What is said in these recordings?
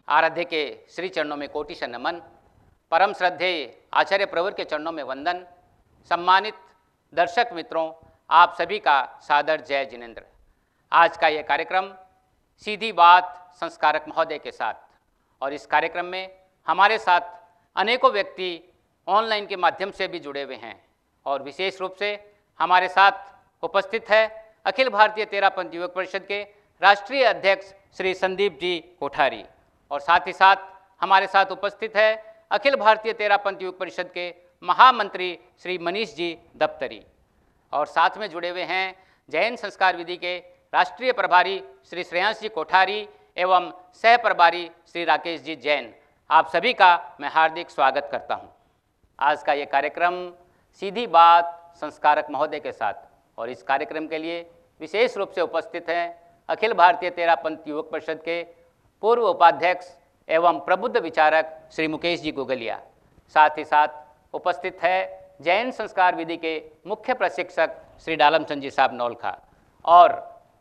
आराध्य के श्री चरणों में कोटि से नमन, परम श्रद्धेय आचार्य प्रवर के चरणों में वंदन। सम्मानित दर्शक मित्रों, आप सभी का सादर जय जिनेंद्र। आज का ये कार्यक्रम सीधी बात संस्कारक महोदय के साथ, और इस कार्यक्रम में हमारे साथ अनेकों व्यक्ति ऑनलाइन के माध्यम से भी जुड़े हुए हैं, और विशेष रूप से हमारे साथ उपस्थित है अखिल भारतीय तेरापंथ युवक परिषद के राष्ट्रीय अध्यक्ष श्री संदीप जी कोठारी, और साथ ही साथ हमारे साथ उपस्थित है अखिल भारतीय तेरापंथ युवक परिषद के महामंत्री श्री मनीष जी दफ्तरी, और साथ में जुड़े हुए हैं जैन संस्कार विधि के राष्ट्रीय प्रभारी श्री श्रेयांश जी कोठारी एवं सह प्रभारी श्री राकेश जी जैन। आप सभी का मैं हार्दिक स्वागत करता हूं। आज का ये कार्यक्रम सीधी बात संस्कारक महोदय के साथ, और इस कार्यक्रम के लिए विशेष रूप से उपस्थित हैं अखिल भारतीय तेरापंथ युवक परिषद के पूर्व उपाध्यक्ष एवं प्रबुद्ध विचारक श्री मुकेश जी गोगलिया। साथ ही साथ उपस्थित है जैन संस्कार विधि के मुख्य प्रशिक्षक श्री डालमचंद जी साहब नौलखा, और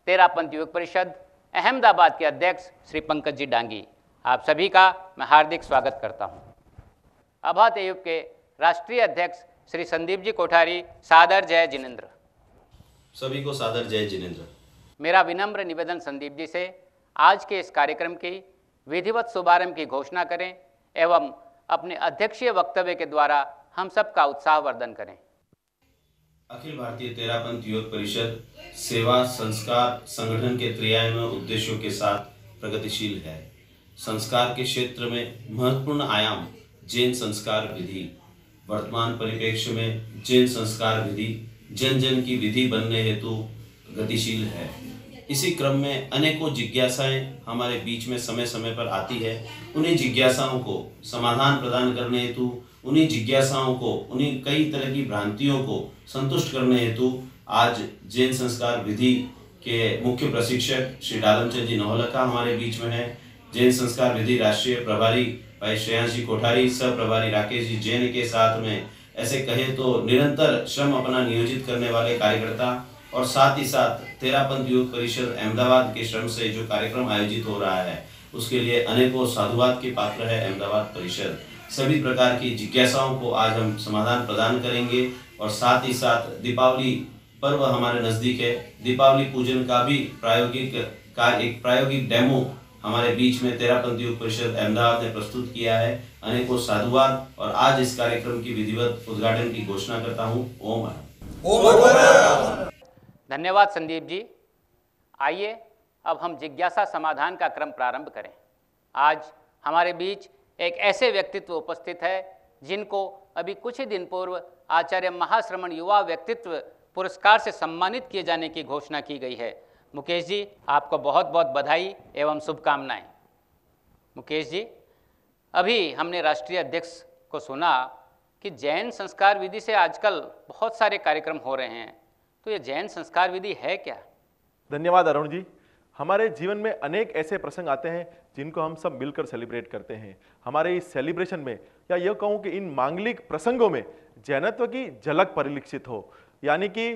तेरापंथ युवक परिषद अहमदाबाद के अध्यक्ष श्री पंकज जी डांगी। आप सभी का मैं हार्दिक स्वागत करता हूं। अभा तेयुब के राष्ट्रीय अध्यक्ष श्री संदीप जी कोठारी, सादर जय जिनेंद्र। सभी को सादर जय जिनेंद्र। मेरा विनम्र निवेदन संदीप जी से आज के इस कार्यक्रम की विधिवत शुभारंभ की घोषणा करें एवं अपने अध्यक्षीय वक्तव्य के द्वारा हम सबका उत्साहवर्धन करें। अखिल भारतीय तेरापंथ युवक परिषद सेवा संस्कार संगठन के त्रिआयामी उद्देश्यों के साथ प्रगतिशील है। संस्कार के क्षेत्र में महत्वपूर्ण आयाम जैन संस्कार विधि। वर्तमान परिप्रेक्ष्य में जैन संस्कार विधि जन जन की विधि बनने हेतु गतिशील है। इसी क्रम में अनेकों जिज्ञासाएं हमारे बीच में समय समय पर आती है। उन्हीं जिज्ञासाओं को समाधान प्रदान करने हेतु, उन्हीं जिज्ञासाओं को, उन्हीं कई तरह की भ्रांतियों को संतुष्ट करने हेतु आज जैन संस्कार विधि के मुख्य प्रशिक्षक श्री डालमचंद जी नौलखा हमारे बीच में है। जैन संस्कार विधि राष्ट्रीय प्रभारी भाई श्रेयांश जी कोठारी, सह प्रभारी राकेश जी जैन के साथ में ऐसे कहे तो निरंतर श्रम अपना नियोजित करने वाले कार्यकर्ता, और साथ ही साथ तेरापंथ युवक परिषद अहमदाबाद के श्रम से जो कार्यक्रम आयोजित हो रहा है उसके लिए अनेकों साधुवाद के पात्र है अहमदाबाद परिषद। सभी प्रकार की जिज्ञासाओं को आज हम समाधान प्रदान करेंगे, और साथ ही साथ दीपावली पर्व हमारे नजदीक है। दीपावली पूजन का भी एक प्रायोगिक डेमो हमारे बीच में तेरापंथ युवक परिषद अहमदाबाद ने प्रस्तुत किया है। अनेकों साधुवाद, और आज इस कार्यक्रम की विधिवत उद्घाटन की घोषणा करता हूँ। ओम हर। धन्यवाद संदीप जी। आइए अब हम जिज्ञासा समाधान का क्रम प्रारंभ करें। आज हमारे बीच एक ऐसे व्यक्तित्व उपस्थित है जिनको अभी कुछ ही दिन पूर्व आचार्य महाश्रमण युवा व्यक्तित्व पुरस्कार से सम्मानित किए जाने की घोषणा की गई है। मुकेश जी, आपको बहुत बहुत बधाई एवं शुभकामनाएं। मुकेश जी, अभी हमने राष्ट्रीय अध्यक्ष को सुना कि जैन संस्कार विधि से आजकल बहुत सारे कार्यक्रम हो रहे हैं, तो ये जैन संस्कार विधि है क्या? धन्यवाद अरुण जी। हमारे जीवन में अनेक ऐसे प्रसंग आते हैं जिनको हम सब मिलकर सेलिब्रेट करते हैं। हमारे इस सेलिब्रेशन में, या यह कहूँ कि इन मांगलिक प्रसंगों में जैनत्व की झलक परिलक्षित हो, यानी कि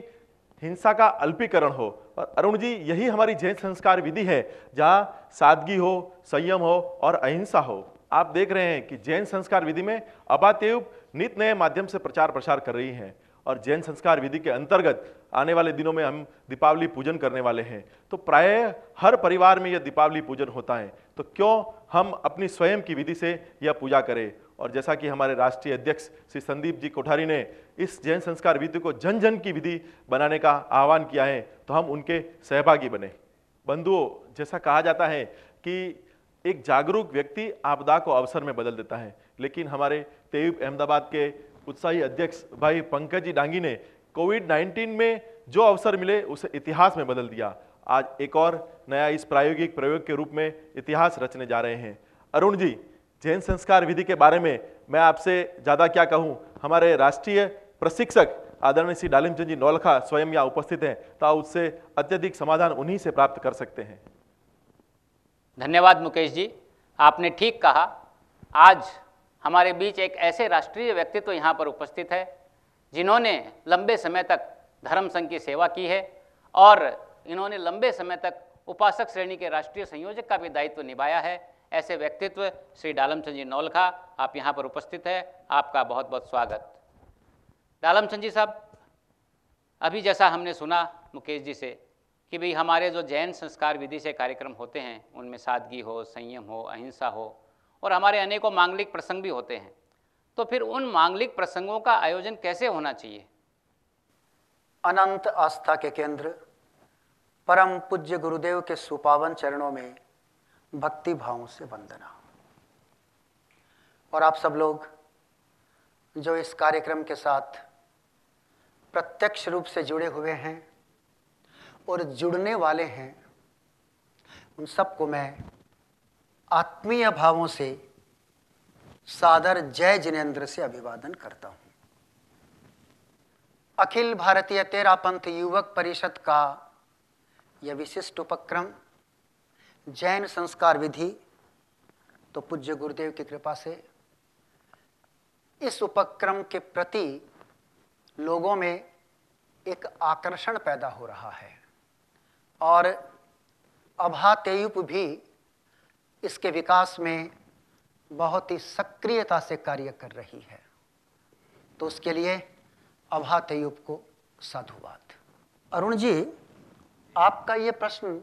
हिंसा का अल्पीकरण हो। और अरुण जी, यही हमारी जैन संस्कार विधि है जहाँ सादगी हो, संयम हो और अहिंसा हो। आप देख रहे हैं कि जैन संस्कार विधि में अभा तेयुब नित नए माध्यम से प्रचार प्रसार कर रही हैं, और जैन संस्कार विधि के अंतर्गत आने वाले दिनों में हम दीपावली पूजन करने वाले हैं। तो प्रायः हर परिवार में यह दीपावली पूजन होता है, तो क्यों हम अपनी स्वयं की विधि से यह पूजा करें। और जैसा कि हमारे राष्ट्रीय अध्यक्ष श्री संदीप जी कोठारी ने इस जैन संस्कार विधि को जन जन की विधि बनाने का आह्वान किया है, तो हम उनके सहभागी बने। बंधुओं, जैसा कहा जाता है कि एक जागरूक व्यक्ति आपदा को अवसर में बदल देता है, लेकिन हमारे तेयुब अहमदाबाद के उत्साही अध्यक्ष भाई पंकज जी डांगी ने कोविड-19 में जो अवसर मिले उसे इतिहास में बदल दिया। आज एक और नया इस प्रायोगिक प्रयोग के रूप में इतिहास रचने जा रहे हैं। अरुण जी, जैन संस्कार विधि के बारे में मैं आपसे ज़्यादा क्या कहूँ, हमारे राष्ट्रीय प्रशिक्षक आदरणीय श्री डालमचंद जी नौलखा स्वयं यहाँ उपस्थित हैं, तो उससे अत्यधिक समाधान उन्हीं से प्राप्त कर सकते हैं। धन्यवाद मुकेश जी, आपने ठीक कहा। आज हमारे बीच एक ऐसे राष्ट्रीय व्यक्तित्व यहाँ पर उपस्थित है जिन्होंने लंबे समय तक धर्म संघ की सेवा की है, और इन्होंने लंबे समय तक उपासक श्रेणी के राष्ट्रीय संयोजक का भी दायित्व निभाया है ऐसे व्यक्तित्व श्री डालमचंद जी नौलखा, आप यहाँ पर उपस्थित है, आपका बहुत बहुत स्वागत। डालमचंद जी साहब, अभी जैसा हमने सुना मुकेश जी से कि भाई हमारे जो जैन संस्कार विधि से कार्यक्रम होते हैं उनमें सादगी हो, संयम हो, अहिंसा हो और हमारे अनेकों मांगलिक प्रसंग भी होते हैं, तो फिर उन मांगलिक प्रसंगों का आयोजन कैसे होना चाहिए? अनंत आस्था के केंद्र परम पूज्य गुरुदेव के सुपावन चरणों में भक्ति भावों से वंदना। और आप सब लोग जो इस कार्यक्रम के साथ प्रत्यक्ष रूप से जुड़े हुए हैं और जुड़ने वाले हैं, उन सबको मैं आत्मीय भावों से सादर जय जिनेंद्र से अभिवादन करता हूं। अखिल भारतीय तेरापंथ युवक परिषद का यह विशिष्ट उपक्रम जैन संस्कार विधि, तो पूज्य गुरुदेव की कृपा से इस उपक्रम के प्रति लोगों में एक आकर्षण पैदा हो रहा है और अभा तेयुप भी इसके विकास में बहुत ही सक्रियता से कार्य कर रही है। तो उसके लिए अभा तेयुप को साधुवाद। अरुण जी, आपका ये प्रश्न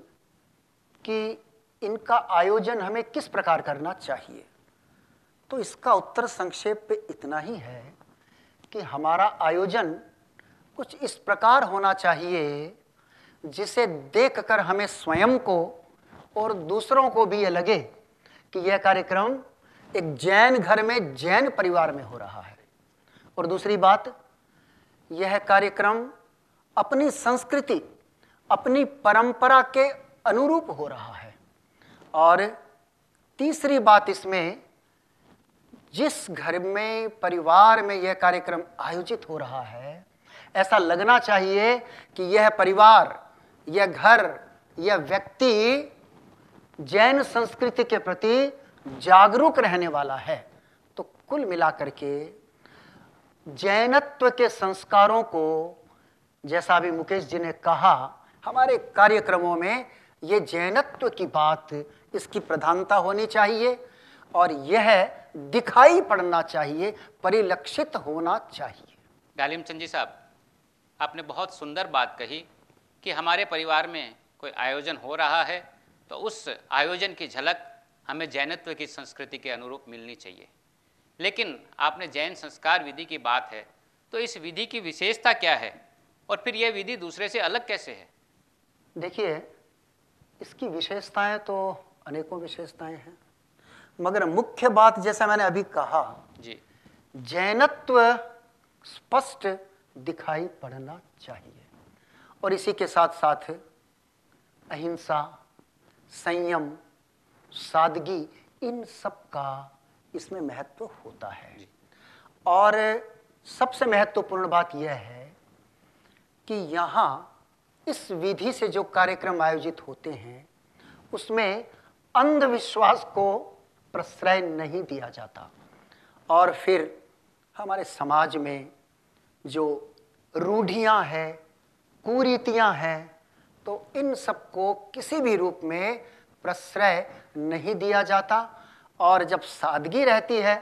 कि इनका आयोजन हमें किस प्रकार करना चाहिए, तो इसका उत्तर संक्षेप पे इतना ही है कि हमारा आयोजन कुछ इस प्रकार होना चाहिए जिसे देखकर हमें स्वयं को और दूसरों को भी ये लगे कि यह कार्यक्रम एक जैन घर में, जैन परिवार में हो रहा है। और दूसरी बात, यह कार्यक्रम अपनी संस्कृति, अपनी परंपरा के अनुरूप हो रहा है। और तीसरी बात, इसमें जिस घर में, परिवार में यह कार्यक्रम आयोजित हो रहा है, ऐसा लगना चाहिए कि यह परिवार, यह घर, यह व्यक्ति जैन संस्कृति के प्रति जागरूक रहने वाला है। तो कुल मिलाकर के जैनत्व के संस्कारों को, जैसा अभी मुकेश जी ने कहा, हमारे कार्यक्रमों में ये जैनत्व की बात, इसकी प्रधानता होनी चाहिए और यह दिखाई पड़ना चाहिए, परिलक्षित होना चाहिए। डालिमचंद जी साहब, आपने बहुत सुंदर बात कही कि हमारे परिवार में कोई आयोजन हो रहा है तो उस आयोजन की झलक हमें जैनत्व की संस्कृति के अनुरूप मिलनी चाहिए। लेकिन आपने जैन संस्कार विधि की बात है, तो इस विधि की विशेषता क्या है और फिर यह विधि दूसरे से अलग कैसे है? देखिए, इसकी विशेषताएं तो अनेकों विशेषताएं हैं, मगर मुख्य बात जैसा मैंने अभी कहा जी, जैनत्व स्पष्ट दिखाई पड़ना चाहिए। और इसी के साथ साथ अहिंसा, संयम, सादगी, इन सब का इसमें महत्व होता है। और सबसे महत्वपूर्ण बात यह है कि यहाँ इस विधि से जो कार्यक्रम आयोजित होते हैं उसमें अंधविश्वास को प्रश्रय नहीं दिया जाता। और फिर हमारे समाज में जो रूढ़ियाँ हैं, कुरीतियाँ हैं, तो इन सबको किसी भी रूप में प्रश्रय नहीं दिया जाता। और जब सादगी रहती है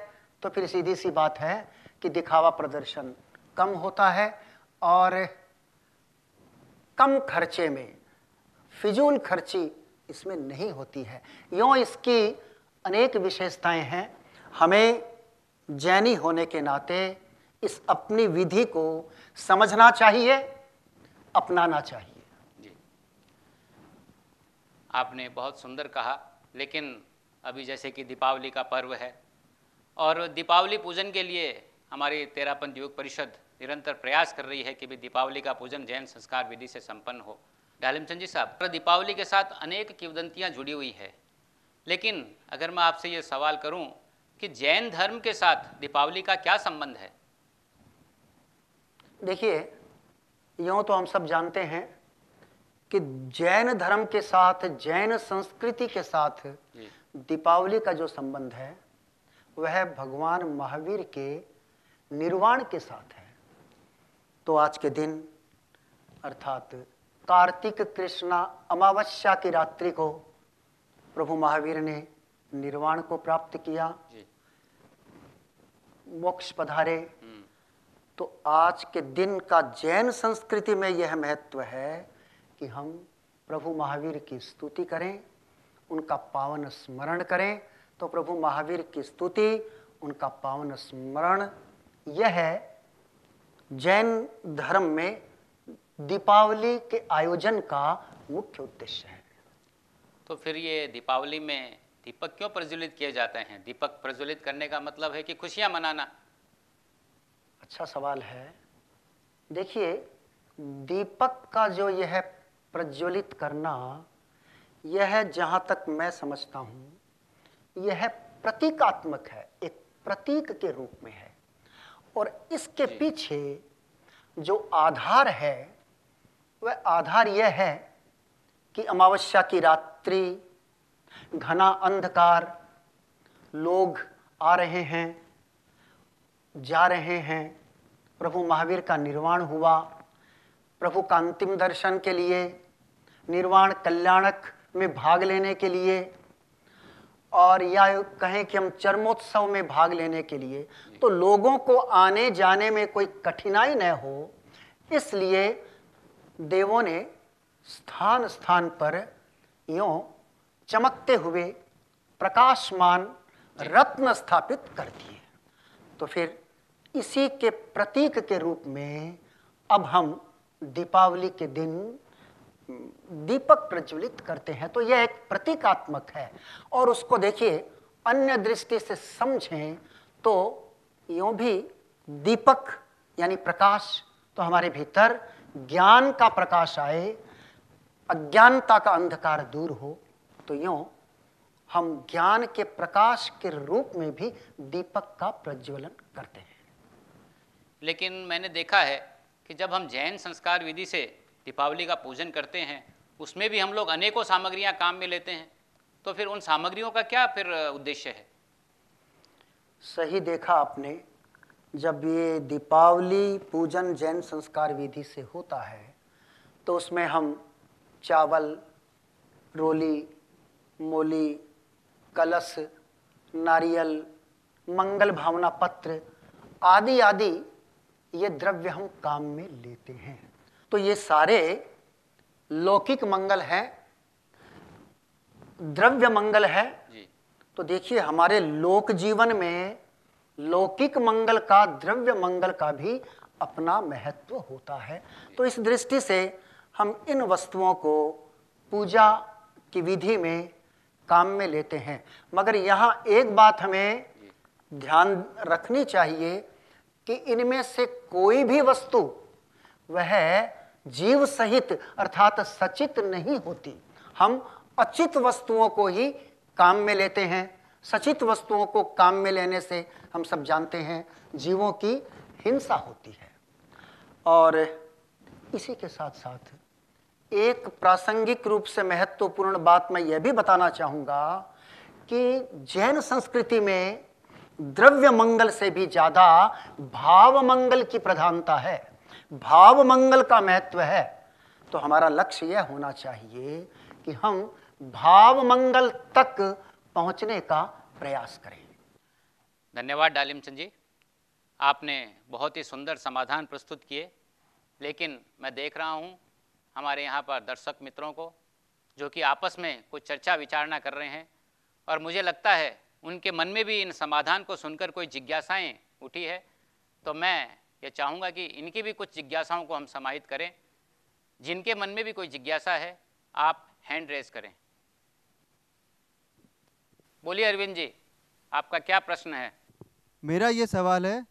तो फिर सीधी सी बात है कि दिखावा प्रदर्शन कम होता है और कम खर्चे में फिजूल खर्ची इसमें नहीं होती है। यूँ इसकी अनेक विशेषताएं हैं। हमें जैनी होने के नाते इस अपनी विधि को समझना चाहिए, अपनाना चाहिए। जी, आपने बहुत सुंदर कहा। लेकिन अभी जैसे कि दीपावली का पर्व है और दीपावली पूजन के लिए हमारी तेरापंथ युवक परिषद निरंतर प्रयास कर रही है कि भी दीपावली का पूजन जैन संस्कार विधि से संपन्न हो। डालिमचंद जी साहब, दीपावली के साथ अनेक किंवदंतियाँ जुड़ी हुई है, लेकिन अगर मैं आपसे ये सवाल करूं कि जैन धर्म के साथ दीपावली का क्या संबंध है? देखिए, यूँ तो हम सब जानते हैं कि जैन धर्म के साथ, जैन संस्कृति के साथ दीपावली का जो संबंध है वह भगवान महावीर के निर्वाण के साथ है। तो आज के दिन अर्थात कार्तिक कृष्णा अमावस्या की रात्रि को प्रभु महावीर ने निर्वाण को प्राप्त किया, जी। मोक्ष पधारे। तो आज के दिन का जैन संस्कृति में यह महत्व है कि हम प्रभु महावीर की स्तुति करें, उनका पावन स्मरण करें। तो प्रभु महावीर की स्तुति, उनका पावन स्मरण, यह जैन धर्म में दीपावली के आयोजन का मुख्य उद्देश्य है। तो फिर ये दीपावली में दीपक क्यों प्रज्वलित किए जाते हैं? दीपक प्रज्वलित करने का मतलब है कि खुशियां मनाना। अच्छा सवाल है। देखिए, दीपक का जो यह प्रज्वलित करना, यह जहां तक मैं समझता हूं, यह प्रतीकात्मक है, एक प्रतीक के रूप में है। और इसके पीछे जो आधार है, वह आधार यह है कि अमावस्या की रात्रि, घना अंधकार, लोग आ रहे हैं, जा रहे हैं, प्रभु महावीर का निर्वाण हुआ, प्रभु का अंतिम दर्शन के लिए, निर्वाण कल्याणक में भाग लेने के लिए, और या कहें कि हम चरमोत्सव में भाग लेने के लिए, तो लोगों को आने जाने में कोई कठिनाई न हो, इसलिए देवों ने स्थान स्थान पर यों चमकते हुए प्रकाशमान रत्न स्थापित कर दिए। तो फिर इसी के प्रतीक के रूप में अब हम दीपावली के दिन दीपक प्रज्वलित करते हैं। तो यह एक प्रतीकात्मक है। और उसको देखिए, अन्य दृष्टि से समझें तो यूं भी दीपक यानी प्रकाश, तो हमारे भीतर ज्ञान का प्रकाश आए, अज्ञानता का अंधकार दूर हो। तो यूं हम ज्ञान के प्रकाश के रूप में भी दीपक का प्रज्वलन करते हैं। लेकिन मैंने देखा है कि जब हम जैन संस्कार विधि से दीपावली का पूजन करते हैं, उसमें भी हम लोग अनेकों सामग्रियां काम में लेते हैं। तो फिर उन सामग्रियों का क्या फिर उद्देश्य है? सही देखा आपने। जब ये दीपावली पूजन जैन संस्कार विधि से होता है, तो उसमें हम चावल, रोली, मोली, कलश, नारियल, मंगल भावना पत्र आदि आदि ये द्रव्य हम काम में लेते हैं। तो ये सारे लौकिक मंगल है, द्रव्य मंगल है। जी। तो देखिए, हमारे लोक जीवन में लौकिक मंगल का, द्रव्य मंगल का भी अपना महत्व होता है। तो इस दृष्टि से हम इन वस्तुओं को पूजा की विधि में काम में लेते हैं। मगर यहाँ एक बात हमें ध्यान रखनी चाहिए कि इनमें से कोई भी वस्तु वह जीव सहित अर्थात सचित नहीं होती। हम अचित वस्तुओं को ही काम में लेते हैं। सचित वस्तुओं को काम में लेने से हम सब जानते हैं जीवों की हिंसा होती है। और इसी के साथ साथ एक प्रासंगिक रूप से महत्वपूर्ण बात मैं यह भी बताना चाहूँगा कि जैन संस्कृति में द्रव्य मंगल से भी ज़्यादा भाव मंगल की प्रधानता है, भाव मंगल का महत्व है। तो हमारा लक्ष्य यह होना चाहिए कि हम भाव मंगल तक पहुँचने का प्रयास करें। धन्यवाद डालिमचंद जी, आपने बहुत ही सुंदर समाधान प्रस्तुत किए। लेकिन मैं देख रहा हूँ हमारे यहाँ पर दर्शक मित्रों को जो कि आपस में कुछ चर्चा विचारणा कर रहे हैं, और मुझे लगता है उनके मन में भी इन समाधान को सुनकर कोई जिज्ञासाएं उठी है। तो मैं ये चाहूँगा कि इनकी भी कुछ जिज्ञासाओं को हम समाहित करें। जिनके मन में भी कोई जिज्ञासा है, आप हैंड रेज करें। बोलिए अरविंद जी, आपका क्या प्रश्न है? मेरा ये सवाल है,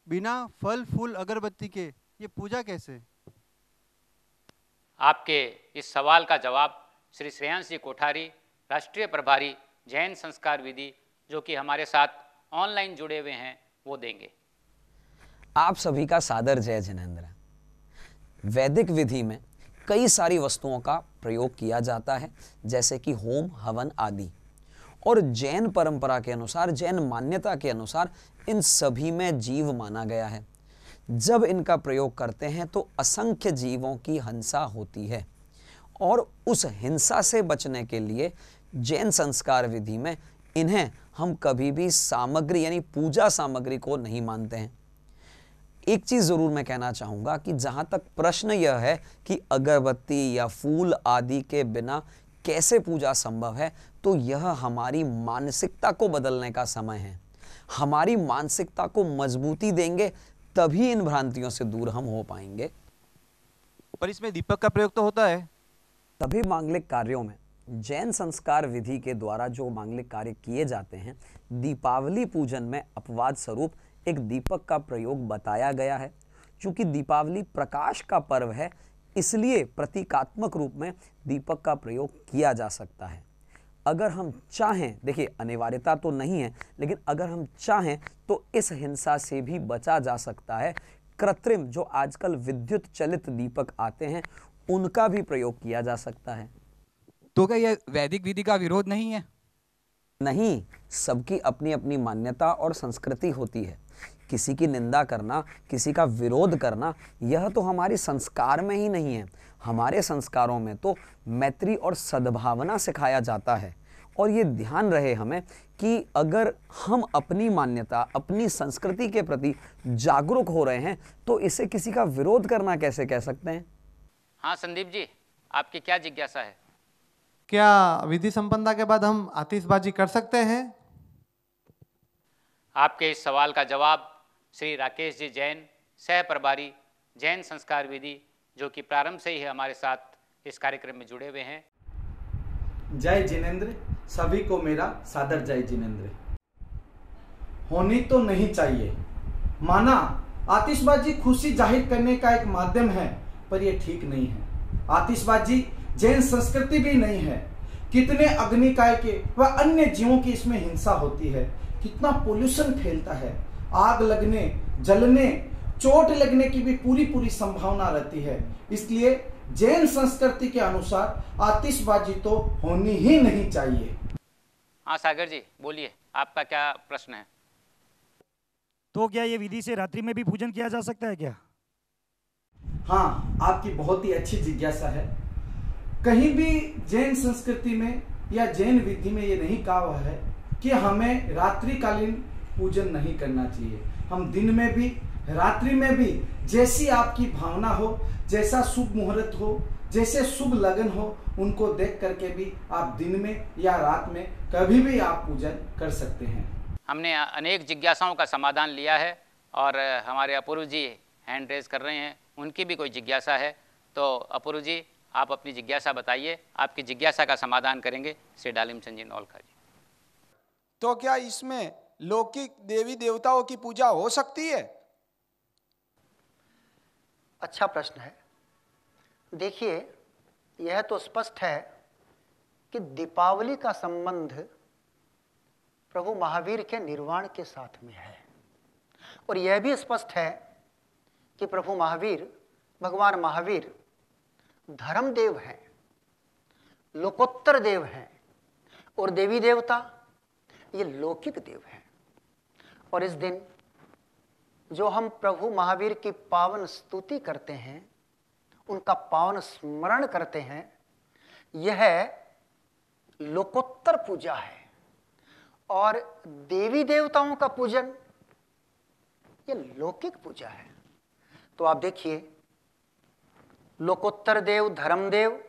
बिना फल फूल अगरबत्ती के ये पूजा कैसे? आपके इस सवाल का जवाब श्री श्रेयांश जी कोठारी, राष्ट्रीय प्रभारी जैन संस्कार विधि, जो कि हमारे साथ ऑनलाइन जुड़े हुए हैं, वो देंगे। आप सभी का सादर जय जिनेंद्र। वैदिक विधि में कई सारी वस्तुओं का प्रयोग किया जाता है, जैसे कि होम, हवन आदि। और जैन परंपरा के अनुसार, जैन मान्यता के अनुसार इन सभी में जीव माना गया है। जब इनका प्रयोग करते हैं तो असंख्य जीवों की हिंसा होती है, और उस हिंसा से बचने के लिए जैन संस्कार विधि में इन्हें हम कभी भी सामग्री यानी पूजा सामग्री को नहीं मानते हैं। एक चीज़ ज़रूर मैं कहना चाहूँगा कि जहाँ तक प्रश्न यह है कि अगरबत्ती या फूल आदि के बिना कैसे पूजा संभव है, तो यह हमारी मानसिकता को बदलने का समय है। हमारी मानसिकता को मजबूती देंगे तभी इन भ्रांतियों से दूर हम हो पाएंगे। पर इसमें दीपक का प्रयोग तो होता है। सभी मांगलिक कार्यों में जैन संस्कार विधि के द्वारा जो मांगलिक कार्य किए जाते हैं, दीपावली पूजन में अपवाद स्वरूप एक दीपक का प्रयोग बताया गया है। चूंकि दीपावली प्रकाश का पर्व है, इसलिए प्रतीकात्मक रूप में दीपक का प्रयोग किया जा सकता है। अगर हम चाहें, देखिए अनिवार्यता तो नहीं है, लेकिन अगर हम चाहें तो इस हिंसा से भी बचा जा सकता है। कृत्रिम जो आजकल विद्युत चलित दीपक आते हैं, उनका भी प्रयोग किया जा सकता है। तो क्या यह वैदिक विधि का विरोध नहीं है? नहीं, सबकी अपनी अपनी मान्यता और संस्कृति होती है। किसी की निंदा करना, किसी का विरोध करना, यह तो हमारे संस्कार में ही नहीं है। हमारे संस्कारों में तो मैत्री और सद्भावना सिखाया जाता है। और ये ध्यान रहे हमें कि अगर हम अपनी मान्यता, अपनी संस्कृति के प्रति जागरूक हो रहे हैं, तो इसे किसी का विरोध करना कैसे कह सकते हैं? हाँ संदीप जी, आपकी क्या जिज्ञासा है? क्या विधि संपन्नता के बाद हम आतिशबाजी कर सकते हैं? आपके इस सवाल का जवाब श्री राकेश जी जैन, सह प्रभारी जैन संस्कार विधि, जो कि प्रारंभ से ही हमारे साथ इस कार्यक्रम में जुड़े हुए हैं। जय जिनेंद्र, सभी को मेरा सादर जय जिनेंद्र। होनी तो नहीं चाहिए। माना आतिशबाजी खुशी जाहिर करने का एक माध्यम है, पर यह ठीक नहीं है। आतिशबाजी जैन संस्कृति भी नहीं है। कितने अग्निकाय के व अन्य जीवों की इसमें हिंसा होती है, कितना पोल्यूशन फैलता है, आग लगने, जलने, चोट लगने की भी पूरी संभावना रहती है। इसलिए जैन संस्कृति के अनुसार आतिशबाजी तो होनी ही नहीं चाहिए। हाँ सागर जी बोलिए, आपका क्या प्रश्न है? तो क्या ये विधि से रात्रि में भी पूजन किया जा सकता है क्या? हाँ, आपकी बहुत ही अच्छी जिज्ञासा है। कहीं भी जैन संस्कृति में या जैन विधि में ये नहीं कहा हुआ है कि हमें रात्रिकालीन पूजन नहीं करना चाहिए। हम दिन में भी रात्रि में भी जैसी आपकी भावना हो, जैसा शुभ मुहूर्त हो, जैसे शुभ लगन हो, उनको देख करके भी आप दिन में या रात में कभी भी आप पूजन कर सकते हैं। हमने अनेक जिज्ञासाओं का समाधान लिया है और हमारे अपूर्व जी हैंड रेज कर रहे हैं, उनकी भी कोई जिज्ञासा है। तो अपूर्व जी आप अपनी जिज्ञासा बताइए, आपकी जिज्ञासा का समाधान करेंगे श्री डालिम चंद जी नौलखा जी। तो क्या इसमें लौकिक देवी देवताओं की पूजा हो सकती है? अच्छा प्रश्न है। देखिए, यह तो स्पष्ट है कि दीपावली का संबंध प्रभु महावीर के निर्वाण के साथ में है। और यह भी स्पष्ट है कि प्रभु महावीर, भगवान महावीर धर्मदेव हैं, लोकोत्तर देव हैं, और देवी देवता ये लौकिक देव हैं। और इस दिन जो हम प्रभु महावीर की पावन स्तुति करते हैं, उनका पावन स्मरण करते हैं, यह लोकोत्तर पूजा है। और देवी देवताओं का पूजन यह लौकिक पूजा है। तो आप देखिए, लोकोत्तर देव धर्मदेव,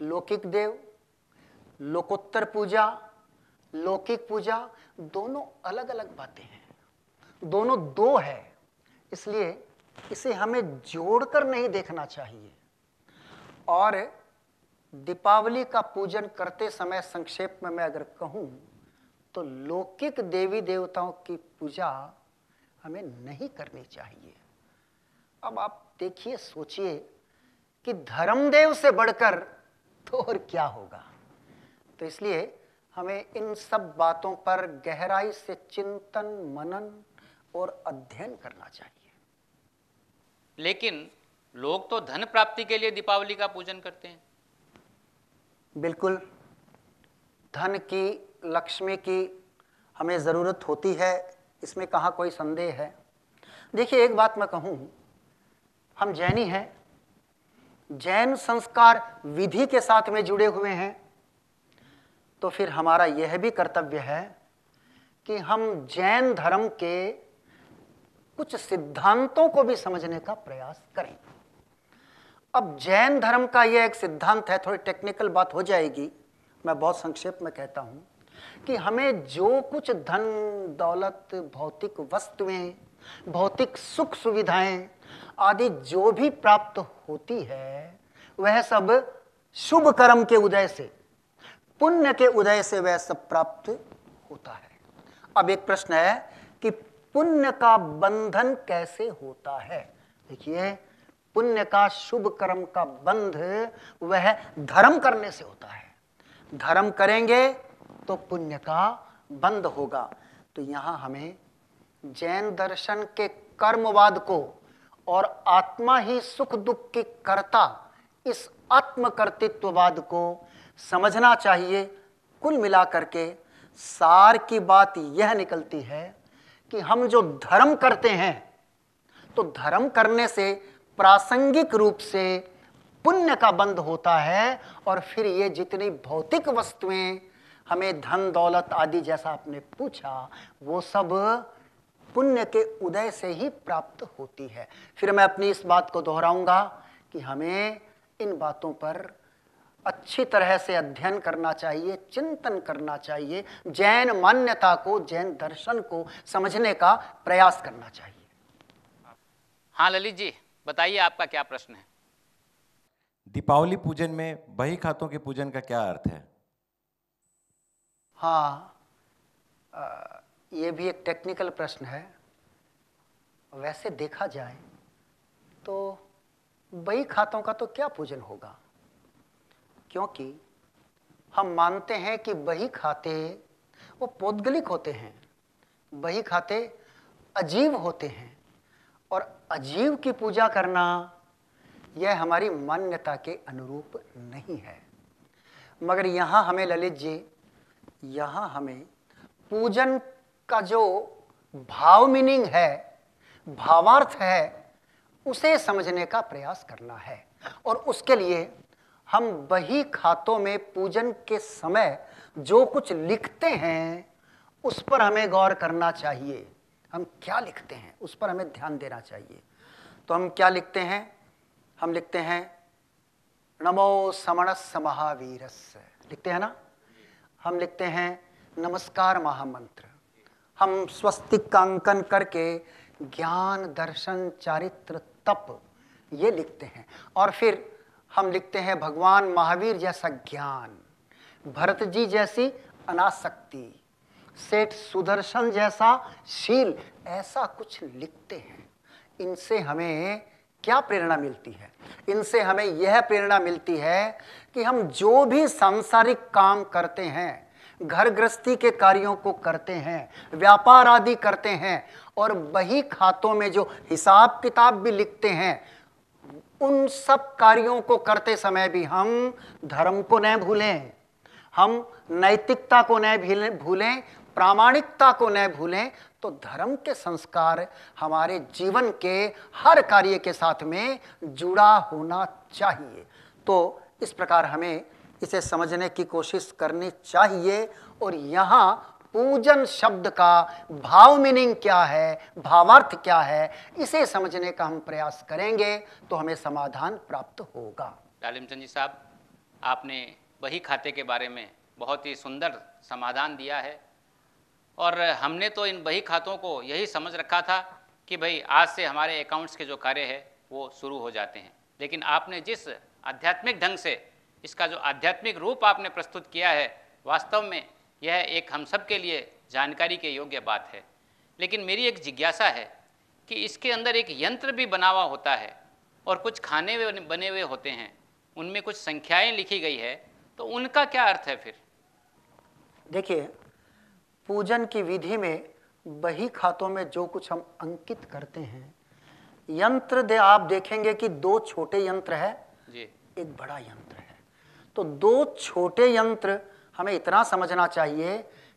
लौकिक देव, लोकोत्तर पूजा, लौकिक पूजा, दोनों अलग अलग बातें हैं, दोनों दो है। इसलिए इसे हमें जोड़कर नहीं देखना चाहिए। और दीपावली का पूजन करते समय संक्षेप में मैं अगर कहूं तो लौकिक देवी देवताओं की पूजा हमें नहीं करनी चाहिए। अब आप देखिए, सोचिए कि धर्मदेव से बढ़कर तो और क्या होगा। तो इसलिए हमें इन सब बातों पर गहराई से चिंतन, मनन और अध्ययन करना चाहिए। लेकिन लोग तो धन प्राप्ति के लिए दीपावली का पूजन करते हैं। बिल्कुल, धन की, लक्ष्मी की हमें ज़रूरत होती है, इसमें कहाँ कोई संदेह है। देखिए, एक बात मैं कहूँ, हम जैनी हैं, जैन संस्कार विधि के साथ में जुड़े हुए हैं, तो फिर हमारा यह भी कर्तव्य है कि हम जैन धर्म के कुछ सिद्धांतों को भी समझने का प्रयास करें। अब जैन धर्म का यह एक सिद्धांत है, थोड़ी टेक्निकल बात हो जाएगी, मैं बहुत संक्षेप में कहता हूं कि हमें जो कुछ धन दौलत, भौतिक वस्तुएं, भौतिक सुख सुविधाएं आदि जो भी प्राप्त होती है वह सब शुभ कर्म के उदय से, पुण्य के उदय से वह सब प्राप्त होता है। अब एक प्रश्न है कि पुण्य का बंधन कैसे होता है। देखिए, पुण्य का, शुभ कर्म का बंध वह धर्म करने से होता है। धर्म करेंगे तो पुण्य का बंध होगा। तो यहां हमें जैन दर्शन के कर्मवाद को और आत्मा ही सुख दुख की कर्ता, इस आत्मकर्तृत्ववाद को समझना चाहिए। कुल मिलाकर के सार की बात यह निकलती है कि हम जो धर्म करते हैं तो धर्म करने से प्रासंगिक रूप से पुण्य का बंध होता है, और फिर ये जितनी भौतिक वस्तुएं हमें धन दौलत आदि जैसा आपने पूछा, वो सब पुण्य के उदय से ही प्राप्त होती है। फिर मैं अपनी इस बात को दोहराऊंगा कि हमें इन बातों पर अच्छी तरह से अध्ययन करना चाहिए, चिंतन करना चाहिए, जैन मान्यता को, जैन दर्शन को समझने का प्रयास करना चाहिए। हाँ ललित जी, बताइए आपका क्या प्रश्न है। दीपावली पूजन में बही खातों के पूजन का क्या अर्थ है? हाँ, ये भी एक टेक्निकल प्रश्न है। वैसे देखा जाए तो बही खातों का तो क्या पूजन होगा, क्योंकि हम मानते हैं कि बही खाते वो पौद्गलिक होते हैं, बही खाते अजीव होते हैं, और अजीव की पूजा करना यह हमारी मान्यता के अनुरूप नहीं है। मगर यहाँ हमें ललित जी, यहाँ हमें पूजन का जो भाव मीनिंग है, भावार्थ है, उसे समझने का प्रयास करना है। और उसके लिए हम बही खातों में पूजन के समय जो कुछ लिखते हैं उस पर हमें गौर करना चाहिए। हम क्या लिखते हैं उस पर हमें ध्यान देना चाहिए। तो हम क्या लिखते हैं? हम लिखते हैं नमो समणस्य महावीरस्य, लिखते हैं ना। हम लिखते हैं नमस्कार महामंत्र। हम स्वस्तिक का अंकन करके ज्ञान दर्शन चारित्र तप ये लिखते हैं। और फिर हम लिखते हैं भगवान महावीर जैसा ज्ञान, भरत जी जैसी अनासक्ति, सेठ सुदर्शन जैसा शील, ऐसा कुछ लिखते हैं। इनसे हमें क्या प्रेरणा मिलती है? इनसे हमें यह प्रेरणा मिलती है कि हम जो भी सांसारिक काम करते हैं, घर गृहस्थी के कार्यों को करते हैं, व्यापार आदि करते हैं, और बही खातों में जो हिसाब किताब भी लिखते हैं, उन सब कार्यों को करते समय भी हम धर्म को न भूलें, हम नैतिकता को न भूलें, प्रामाणिकता को न भूलें। तो धर्म के संस्कार हमारे जीवन के हर कार्य के साथ में जुड़ा होना चाहिए। तो इस प्रकार हमें इसे समझने की कोशिश करनी चाहिए। और यहाँ पूजन शब्द का भाव मीनिंग क्या है, भावार्थ क्या है, इसे समझने का हम प्रयास करेंगे तो हमें समाधान प्राप्त होगा। डालिमचंद जी साहब, आपने बही खाते के बारे में बहुत ही सुंदर समाधान दिया है, और हमने तो इन बही खातों को यही समझ रखा था कि भाई आज से हमारे अकाउंट्स के जो कार्य है वो शुरू हो जाते हैं। लेकिन आपने जिस आध्यात्मिक ढंग से इसका जो आध्यात्मिक रूप आपने प्रस्तुत किया है, वास्तव में यह एक हम सब के लिए जानकारी के योग्य बात है। लेकिन मेरी एक जिज्ञासा है कि इसके अंदर एक यंत्र भी बना हुआ होता है और कुछ खाने बने हुए होते हैं, उनमें कुछ संख्याएं लिखी गई है, तो उनका क्या अर्थ है फिर? देखिए, पूजन की विधि में बही खातों में जो कुछ हम अंकित करते हैं, यंत्र आप देखेंगे कि दो छोटे यंत्र है जी, एक बड़ा यंत्र है। तो दो छोटे यंत्र हमें इतना समझना चाहिए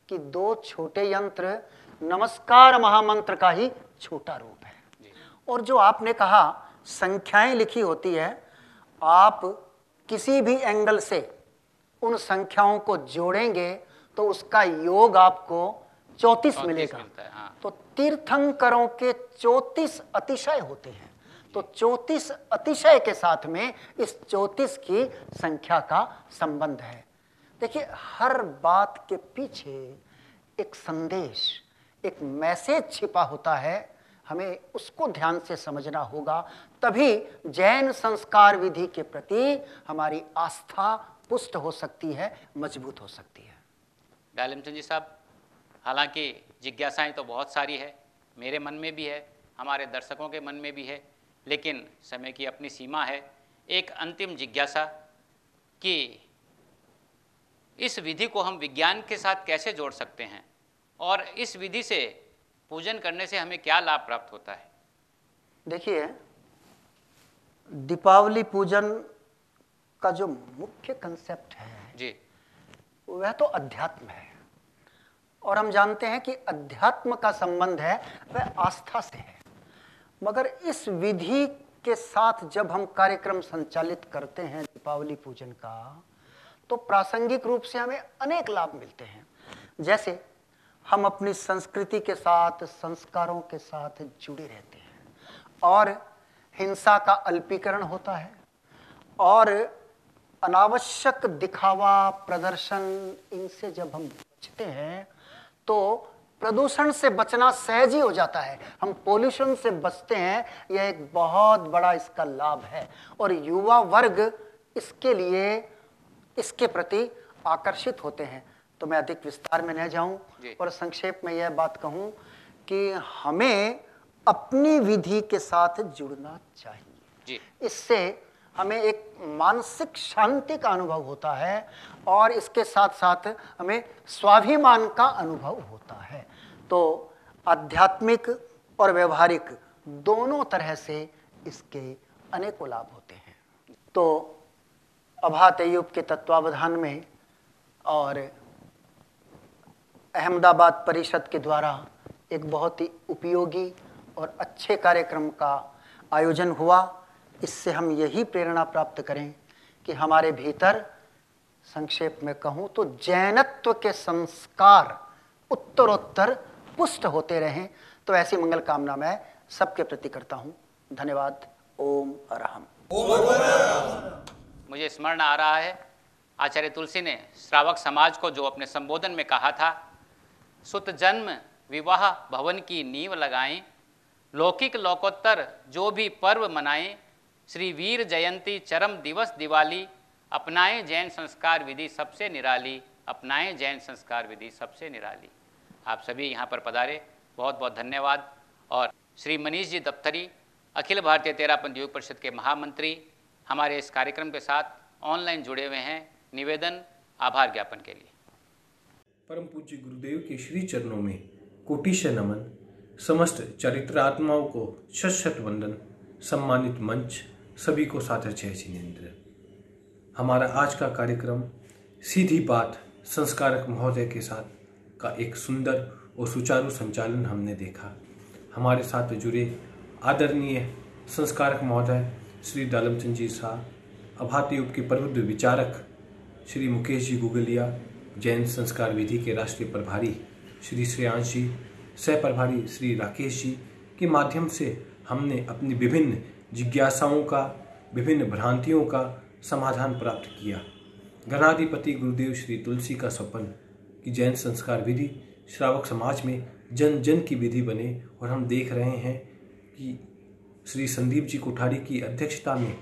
कि दो छोटे यंत्र नमस्कार महामंत्र का ही छोटा रूप है। और जो आपने कहा संख्याएं लिखी होती है, आप किसी भी एंगल से उन संख्याओं को जोड़ेंगे तो उसका योग आपको 34 मिलेगा। हाँ। तो तीर्थंकरों के 34 अतिशय होते हैं, तो 34 अतिशय के साथ में इस 34 की संख्या का संबंध है। देखिए, हर बात के पीछे एक संदेश, एक मैसेज छिपा होता है, हमें उसको ध्यान से समझना होगा, तभी जैन संस्कार विधि के प्रति हमारी आस्था पुष्ट हो सकती है, मजबूत हो सकती है। डालिमचंद जी साहब, हालांकि जिज्ञासाएं तो बहुत सारी है, मेरे मन में भी है, हमारे दर्शकों के मन में भी है, लेकिन समय की अपनी सीमा है। एक अंतिम जिज्ञासा कि इस विधि को हम विज्ञान के साथ कैसे जोड़ सकते हैं और इस विधि से पूजन करने से हमें क्या लाभ प्राप्त होता है? देखिए, दीपावली पूजन का जो मुख्य कंसेप्ट है जी, वह तो अध्यात्म है, और हम जानते हैं कि अध्यात्म का संबंध है वह आस्था से है। मगर इस विधि के साथ जब हम कार्यक्रम संचालित करते हैं दीपावली पूजन का, तो प्रासंगिक रूप से हमें अनेक लाभ मिलते हैं। जैसे हम अपनी संस्कृति के साथ, संस्कारों के साथ जुड़े रहते हैं, और हिंसा का अल्पीकरण होता है, और अनावश्यक दिखावा, प्रदर्शन, इनसे जब हम बचते हैं तो प्रदूषण से बचना सहज ही हो जाता है। हम पोल्यूशन से बचते हैं, यह एक बहुत बड़ा इसका लाभ है, और युवा वर्ग इसके लिए, इसके प्रति आकर्षित होते हैं। तो मैं अधिक विस्तार में न जाऊं और संक्षेप में यह बात कहूं कि हमें अपनी विधि के साथ जुड़ना चाहिए। इससे हमें एक मानसिक शांति का अनुभव होता है, और इसके साथ साथ हमें स्वाभिमान का अनुभव होता है। तो आध्यात्मिक और व्यवहारिक दोनों तरह से इसके अनेकों लाभ होते हैं। तो अभा तैयूब के तत्वावधान में और अहमदाबाद परिषद के द्वारा एक बहुत ही उपयोगी और अच्छे कार्यक्रम का आयोजन हुआ। इससे हम यही प्रेरणा प्राप्त करें कि हमारे भीतर, संक्षेप में कहूँ तो, जैनत्व के संस्कार उत्तरोत्तर पुष्ट होते रहें। तो ऐसी मंगल कामना मैं सबके प्रति करता हूँ। धन्यवाद। ओम अरहम। मुझे स्मरण आ रहा है, आचार्य तुलसी ने श्रावक समाज को जो अपने संबोधन में कहा था, सुत जन्म विवाह भवन की नींव लगाएं, लौकिक लोकोत्तर जो भी पर्व मनाएं, श्री वीर जयंती चरम दिवस दिवाली, अपनाएं जैन संस्कार विधि सबसे निराली, अपनाएं जैन संस्कार विधि सबसे निराली। आप सभी यहाँ पर पधारे, बहुत बहुत धन्यवाद। और श्री मनीष जी दफ्तरी, अखिल भारतीय तेरापंथ योग परिषद के महामंत्री, हमारे इस कार्यक्रम के साथ ऑनलाइन जुड़े हुए हैं। निवेदन आभार ज्ञापन के लिए। परम पूज्य गुरुदेव के श्री चरणों में कोटिशः नमन। समस्त चरित्रात्माओं को शत शत वंदन। सम्मानित मंच, सभी को सादर जय जिनेंद्र। हमारा आज का कार्यक्रम सीधी बात संस्कारक महोदय के साथ का एक सुंदर और सुचारू संचालन हमने देखा। हमारे साथ जुड़े आदरणीय संस्कारक महोदय श्री डालमचंद जी साहब, अभा तैयूब के प्रबुद्ध विचारक श्री मुकेश जी गुगलिया, जैन संस्कार विधि के राष्ट्रीय प्रभारी श्री श्रेयांश जी, सह प्रभारी श्री राकेश जी के माध्यम से हमने अपनी विभिन्न जिज्ञासाओं का, विभिन्न भ्रांतियों का समाधान प्राप्त किया। गणाधिपति गुरुदेव श्री तुलसी का सपन कि जैन संस्कार विधि श्रावक समाज में जन जन की विधि बने, और हम देख रहे हैं कि श्री संदीप जी कोठारी की अध्यक्षता में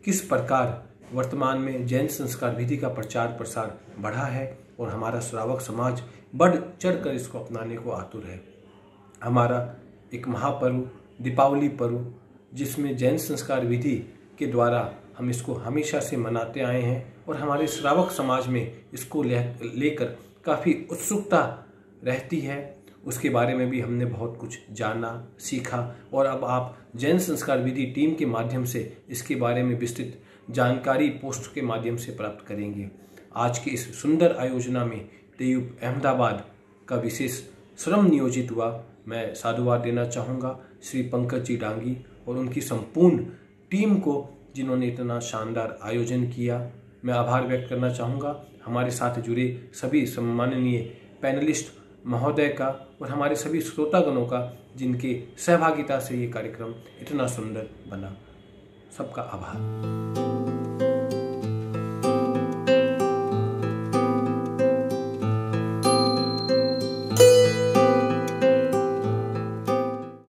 किस प्रकार वर्तमान में जैन संस्कार विधि का प्रचार प्रसार बढ़ा है, और हमारा श्रावक समाज बढ़ चढ़कर इसको अपनाने को आतुर है। हमारा एक महापर्व दीपावली पर्व, जिसमें जैन संस्कार विधि के द्वारा हम इसको हमेशा से मनाते आए हैं, और हमारे श्रावक समाज में इसको लेकर काफ़ी उत्सुकता रहती है। उसके बारे में भी हमने बहुत कुछ जाना, सीखा, और अब आप जैन संस्कार विधि टीम के माध्यम से इसके बारे में विस्तृत जानकारी पोस्ट के माध्यम से प्राप्त करेंगे। आज की इस सुंदर आयोजना में तैयूब अहमदाबाद का विशेष श्रम नियोजित हुआ। मैं साधुवाद देना चाहूँगा श्री पंकज जी डांगी और उनकी संपूर्ण टीम को, जिन्होंने इतना शानदार आयोजन किया। मैं आभार व्यक्त करना चाहूँगा हमारे साथ जुड़े सभी सम्माननीय पैनलिस्ट महोदय का और हमारे सभी श्रोतागणों का, जिनके सहभागिता से ये कार्यक्रम इतना सुंदर बना। सबका आभार।